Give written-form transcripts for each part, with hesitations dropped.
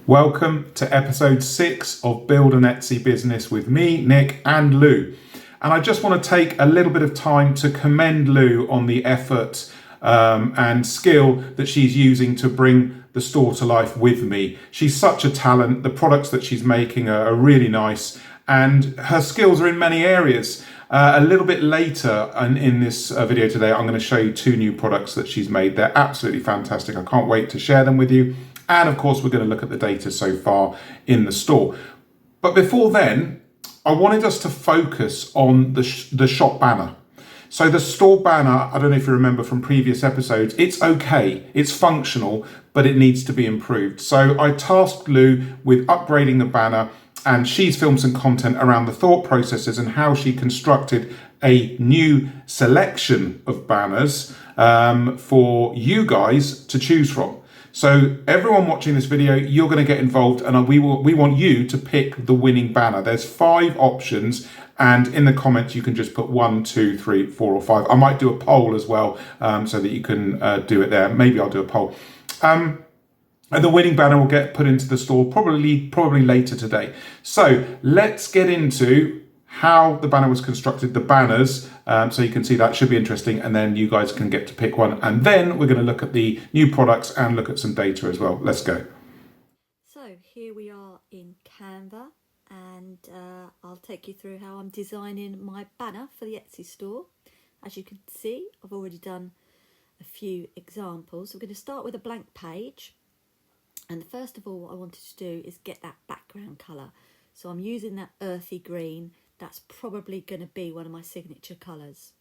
Welcome to episode 6 of Build an Etsy Business with me, Nick, and Lou. And I just want to take a little bit of time to commend Lou on the effort and skill that she's using to bring the store to life with me. She's such a talent. The products that she's making are really nice, and her skills are in many areas. A little bit later in this video today, I'm going to show you 2 new products that she's made. They're absolutely fantastic. I can't wait to share them with you. And of course, we're going to look at the data so far in the store. But before then, I wanted us to focus on the shop banner. So the store banner, I don't know if you remember from previous episodes, it's okay, it's functional, but it needs to be improved. So I tasked Lou with upgrading the banner, and she's filmed some content around the thought processes and how she constructed a new selection of banners for you guys to choose from. So everyone watching this video, you're going to get involved, and we want you to pick the winning banner. There's 5 options, and in the comments you can just put 1, 2, 3, 4, or 5. I might do a poll as well, so that you can do it there. Maybe I'll do a poll. And the winning banner will get put into the store probably later today. So let's get into how the banner was constructed, the banners, so you can see that should be interesting, and then you guys can get to pick one, and then we're going to look at the new products and look at some data as well. Let's go. So here we are in Canva, and I'll take you through how I'm designing my banner for the Etsy store. As you can see, I've already done a few examples. We're going to start with a blank page, and first of all what I wanted to do is get that background colour. So I'm using that earthy green. That's probably going to be one of my signature colours.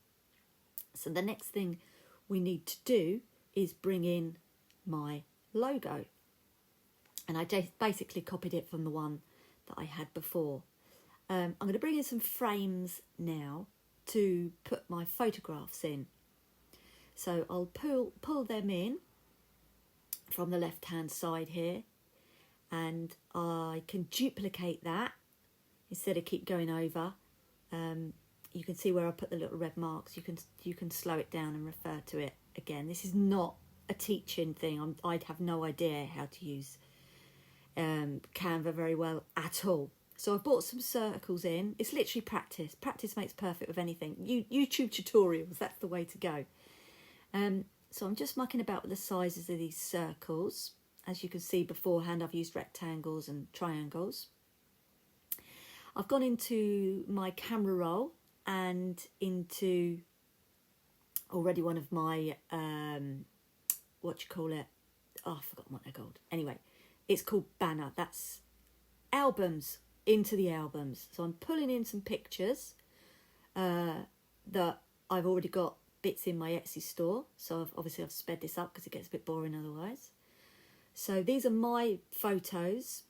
So the next thing we need to do is bring in my logo. And I basically copied it from the one that I had before. I'm going to bring in some frames now to put my photographs in. So I'll pull them in from the left hand side here, and I can duplicate that instead of keep going over. You can see where I put the little red marks. You can slow it down and refer to it again. This is not a teaching thing. I'd have no idea how to use Canva very well at all. So I've brought some circles in. It's literally practice. Practice makes perfect with anything. YouTube tutorials, that's the way to go. So I'm just mucking about with the sizes of these circles. As you can see beforehand, I've used rectangles and triangles. I've gone into my camera roll and into already one of my, what do you call it? Oh, I've forgotten what they're called. Anyway, it's called banner. That's albums, into the albums. So I'm pulling in some pictures that I've already got bits in my Etsy store. So I've sped this up because it gets a bit boring otherwise. So these are my photos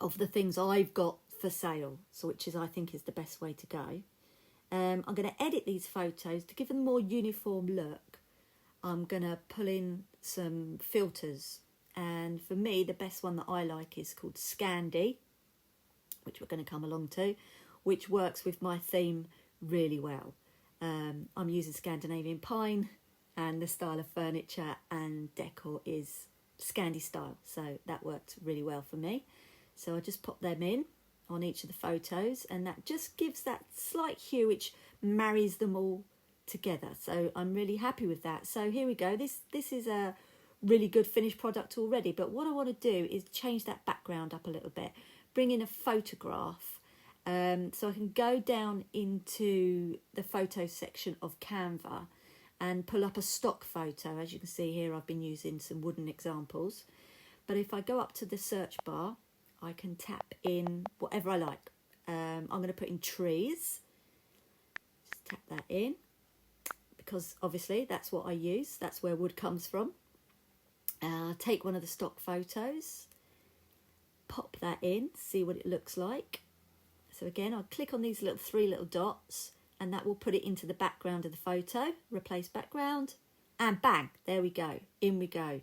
of the things I've got for sale, so which is I think is the best way to go. I'm going to edit these photos to give them a more uniform look. I'm going to pull in some filters, and for me the best one that I like is called Scandi, which we're going to come along to, which works with my theme really well. I'm using Scandinavian pine, and the style of furniture and decor is Scandi style, so that worked really well for me. So I just pop them in on each of the photos, and that just gives that slight hue which marries them all together. So I'm really happy with that. So here we go. This is a really good finished product already, but what I want to do is change that background up a little bit, bring in a photograph. So I can go down into the photo section of Canva and pull up a stock photo. As you can see here, I've been using some wooden examples, but if I go up to the search bar, I can tap in whatever I like. I'm going to put in trees. Just tap that in, because obviously that's what I use. That's where wood comes from. Take one of the stock photos, pop that in, see what it looks like. So again, I'll click on these 3 little dots, and that will put it into the background of the photo. Replace background, and bang, there we go. In we go.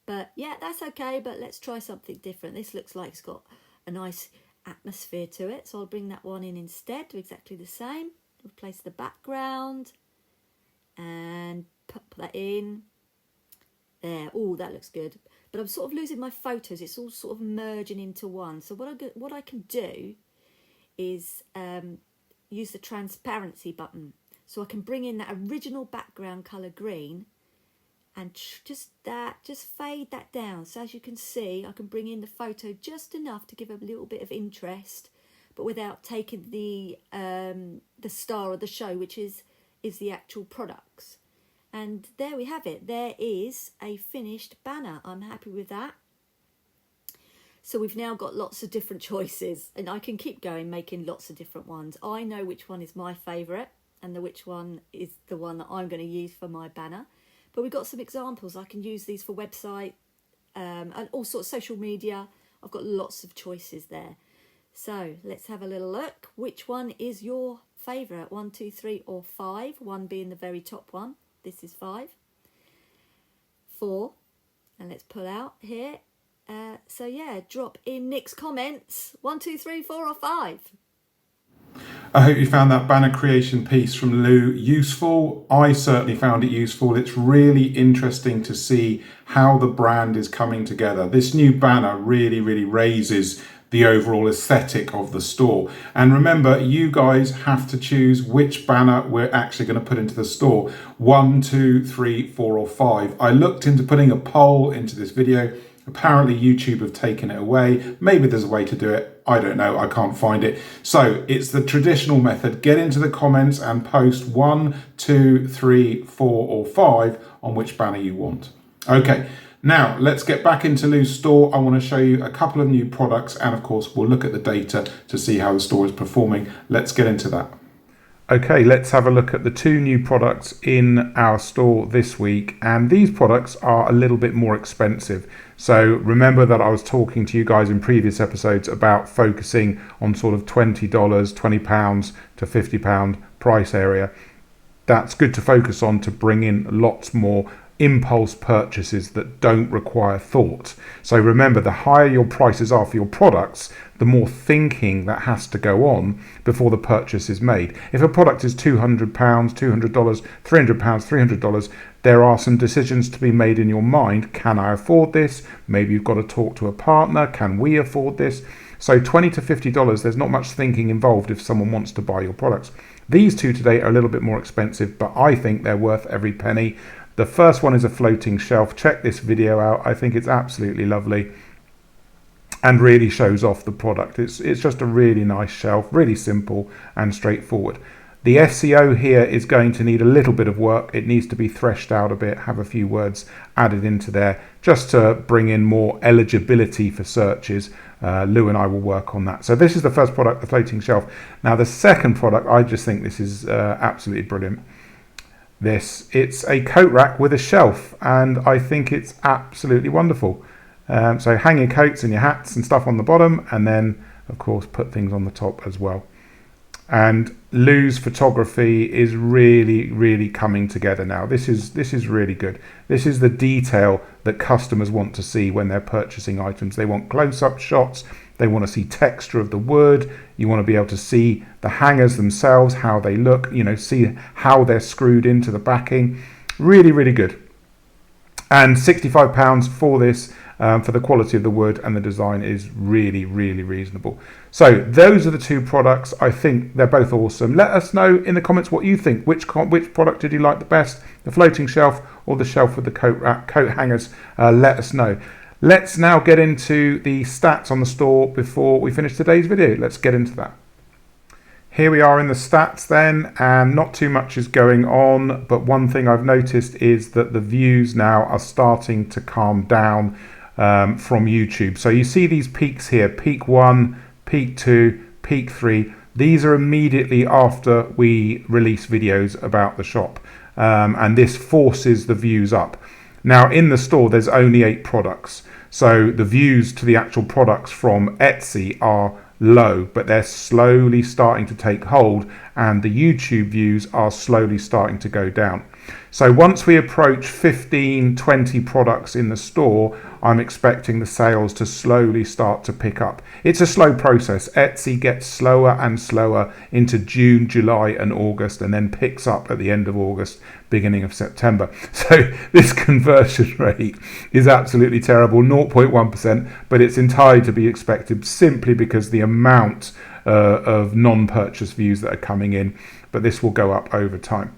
But yeah, that's okay, but let's try something different. This looks like it's got a nice atmosphere to it, so I'll bring that one in instead, do exactly the same. Replace the background and pop that in. there. Oh, that looks good. But I'm sort of losing my photos. It's all sort of merging into one. So what I can do is use the transparency button. So I can bring in that original background colour green and just fade that down. So as you can see, I can bring in the photo just enough to give a little bit of interest, but without taking the star of the show, which is the actual products. And there we have it. There is a finished banner. I'm happy with that. So we've now got lots of different choices, and I can keep going making lots of different ones. I know which one is my favourite and which one is the one that I'm going to use for my banner. But we've got some examples. I can use these for website and all sorts of social media. I've got lots of choices there. So let's have a little look. Which one is your favourite? 1, 2, 3 or 5? 1 being the very top one. This is 5. 4. And let's pull out here. So yeah, drop in Nick's comments. 1, 2, 3, 4 or 5. I hope you found that banner creation piece from Lou useful. I certainly found it useful. It's really interesting to see how the brand is coming together. This new banner really raises the overall aesthetic of the store. And remember, you guys have to choose which banner we're actually going to put into the store. 1, 2, 3, 4 or 5. I looked into putting a poll into this video. Apparently YouTube have taken it away. Maybe there's a way to do it. I don't know. I can't find it. So it's the traditional method. Get into the comments and post 1, 2, 3, 4 or 5 on which banner you want. Okay, now let's get back into Lou's store. I want to show you a couple of new products, and of course we'll look at the data to see how the store is performing. Let's get into that. Okay, let's have a look at the 2 new products in our store this week, and these products are a little bit more expensive. So remember that I was talking to you guys in previous episodes about focusing on sort of $20, £20 to £50 price area. That's good to focus on to bring in lots more impulse purchases that don't require thought. So remember, the higher your prices are for your products, the more thinking that has to go on before the purchase is made. If a product is £200, $200, £300, $300, there are some decisions to be made in your mind. Can I afford this? Maybe you've got to talk to a partner. Can we afford this? So $20 to $50, there's not much thinking involved if someone wants to buy your products. These 2 today are a little bit more expensive, but I think they're worth every penny. The first one is a floating shelf. Check this video out. I think it's absolutely lovely and really shows off the product. It's just a really nice shelf, really simple and straightforward. The SEO here is going to need a little bit of work. It needs to be threshed out a bit, have a few words added into there just to bring in more eligibility for searches. Lou and I will work on that. So this is the first product, the floating shelf. Now the second product, I just think this is absolutely brilliant. It's a coat rack with a shelf, and I think it's absolutely wonderful. So hang your coats and your hats and stuff on the bottom, and then of course put things on the top as well. And Lou's photography is really coming together now. This is really good. This is the detail that customers want to see when they're purchasing items. They want close-up shots. They want to see texture of the wood. You want to be able to see the hangers themselves, how they look, see how they're screwed into the backing. Really good. And £65 for this, for the quality of the wood, and the design is really reasonable. So those are the 2 products. I think they're both awesome. Let us know in the comments what you think. Which product did you like the best? The floating shelf or the shelf with the coat hangers? Let us know. Let's now get into the stats on the store before we finish today's video. Let's get into that. Here we are in the stats then, and not too much is going on, but one thing I've noticed is that the views now are starting to calm down from YouTube. So you see these peaks here, peak 1, peak 2, peak 3. These are immediately after we release videos about the shop, and this forces the views up. Now in the store there's only 8 products, so the views to the actual products from Etsy are low, but they're slowly starting to take hold, and the YouTube views are slowly starting to go down. So once we approach 15, 20 products in the store, I'm expecting the sales to slowly start to pick up. It's a slow process. Etsy gets slower and slower into June, July and August, and then picks up at the end of August, beginning of September. So this conversion rate is absolutely terrible, 0.1%, but it's entirely to be expected simply because the amount of non-purchase views that are coming in, but this will go up over time.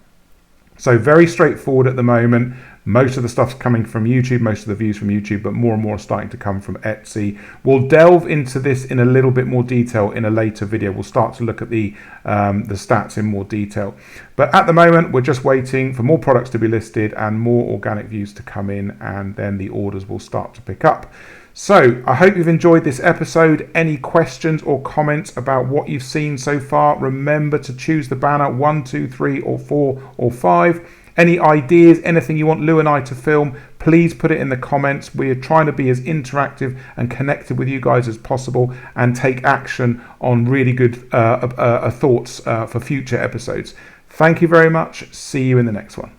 So very straightforward at the moment. Most of the stuff's coming from YouTube, most of the views from YouTube, but more and more are starting to come from Etsy. We'll delve into this in a little bit more detail in a later video. We'll start to look at the stats in more detail. But at the moment, we're just waiting for more products to be listed and more organic views to come in, and then the orders will start to pick up. So I hope you've enjoyed this episode. Any questions or comments about what you've seen so far, remember to choose the banner 1, 2, 3 or 4 or 5. Any ideas, anything you want Lou and I to film, please put it in the comments. We are trying to be as interactive and connected with you guys as possible and take action on really good thoughts for future episodes. Thank you very much. See you in the next one.